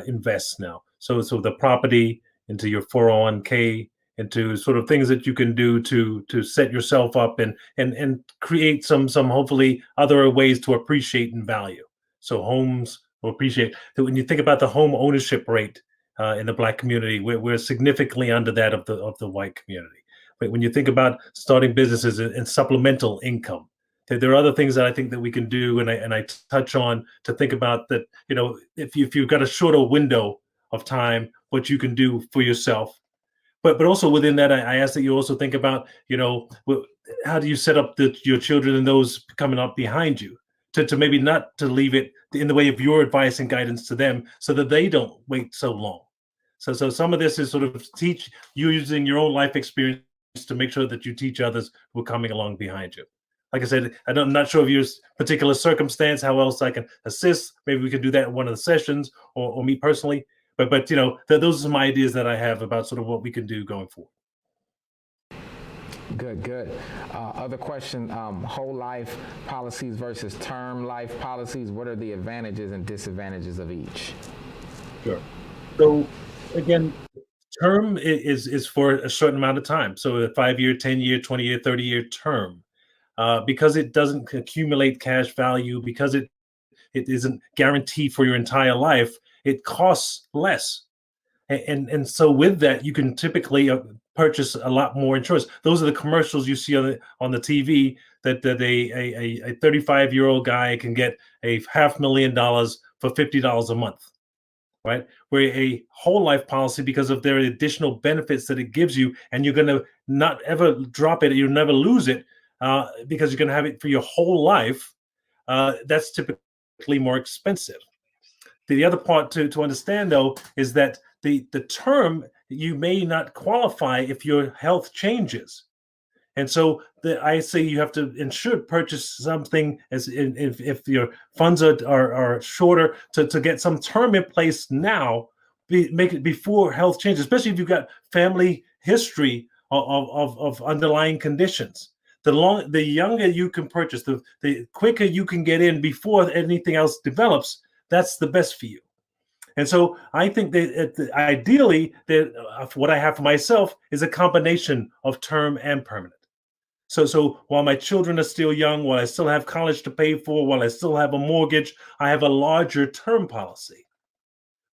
S2: invest now. So the property into your 401k, into sort of things that you can do to set yourself up and create some hopefully other ways to appreciate in value. So homes will appreciate. So when you think about the home ownership rate in the Black community, we're significantly under that of the white community. But when you think about starting businesses and supplemental income, there are other things that I think that we can do, and I touch on to think about that. If you've got a shorter window of time, what you can do for yourself, but also within that, I ask that you also think about, how do you set up your children and those coming up behind you to maybe not to leave it in the way of your advice and guidance to them, so that they don't wait so long. So some of this is sort of teach you using your own life experience to make sure that you teach others who are coming along behind you. Like I said, I'm not sure of your particular circumstance, how else I can assist. Maybe we could do that in one of the sessions, or me personally. But those are some ideas that I have about sort of what we can do going forward.
S1: Good. Other question, whole life policies versus term life policies. What are the advantages and disadvantages of each?
S2: Sure. So again, term is for a certain amount of time. So a 5-year, 10-year, 20-year, 30-year term. Because it doesn't accumulate cash value, because it isn't guaranteed for your entire life, it costs less. And so with that, you can typically purchase a lot more insurance. Those are the commercials you see on the TV that a 35-year-old guy can get a $500,000 for $50 a month, right? Where a whole life policy, because of their additional benefits that it gives you, and you're going to not ever drop it, you'll never lose it, because you're going to have it for your whole life, that's typically more expensive. The other part to understand, though, is that the term, you may not qualify if your health changes. And so I say you have to and should purchase something if your funds are shorter, to get some term in place now, make it before health changes, especially if you've got family history of underlying conditions. The younger you can purchase, the quicker you can get in before anything else develops, that's the best for you. And so I think that ideally, what I have for myself is a combination of term and permanent. So while my children are still young, while I still have college to pay for, while I still have a mortgage, I have a larger term policy.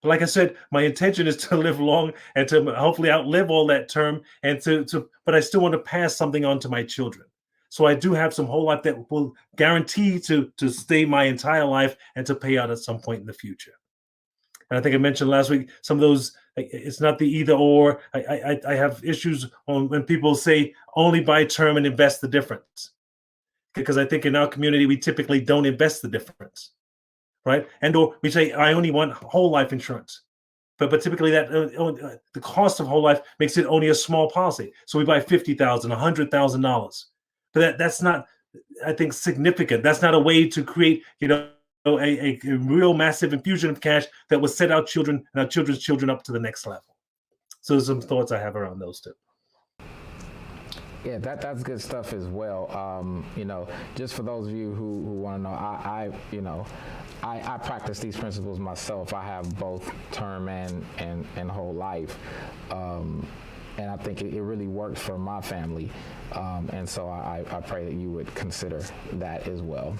S2: But like I said, my intention is to live long and to hopefully outlive all that term, and but I still want to pass something on to my children. So I do have some whole life that will guarantee to stay my entire life and to pay out at some point in the future. And I think I mentioned last week, some of those, it's not the either or. I have issues on when people say only buy term and invest the difference. Because I think in our community, we typically don't invest the difference, right? And or we say, I only want whole life insurance. But typically that the cost of whole life makes it only a small policy. So we buy $50,000, $100,000. But that's not, I think, significant. That's not a way to create, a real massive infusion of cash that will set our children and our children's children up to the next level. So some thoughts I have around those two.
S1: Yeah, that's good stuff as well. Just for those of you who want to know, I practice these principles myself. I have both term and whole life. And I think it really works for my family. And so I pray that you would consider that as well.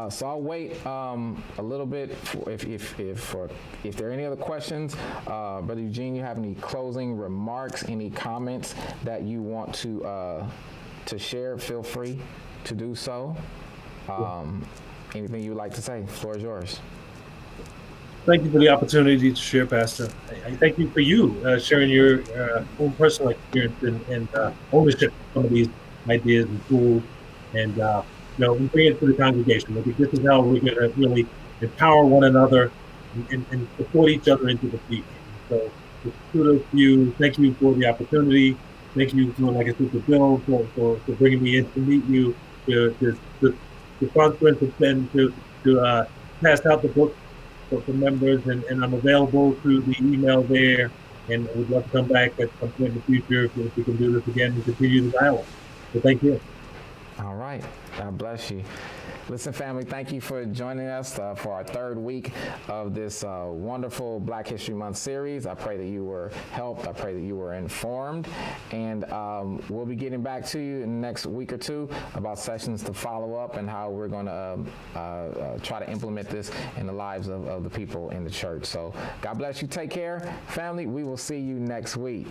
S1: So I'll wait a little bit if there are any other questions. Brother Eugene, you have any closing remarks, any comments that you want to share? Feel free to do so. Anything you'd like to say? The floor is yours.
S2: Thank you for the opportunity to share, Pastor. I thank you for sharing your own personal experience and ownership of some of these ideas and tools, and we bring it to the congregation. I think this is how we're going to really empower one another and support each other into the future. So, kudos to you. Thank you for the opportunity. Thank you, like I said, to Bill for bringing me in to meet you, to conference, and to pass out the book for members, and I'm available through the email there, and I would love to come back at some point in the future if we can do this again and continue the dialogue. So thank you.
S1: All right. God bless you. Listen, family, thank you for joining us for our third week of this wonderful Black History Month series. I pray that you were helped. I pray that you were informed. And we'll be getting back to you in the next week or two about sessions to follow up and how we're going to try to implement this in the lives of the people in the church. So God bless you. Take care, family. We will see you next week.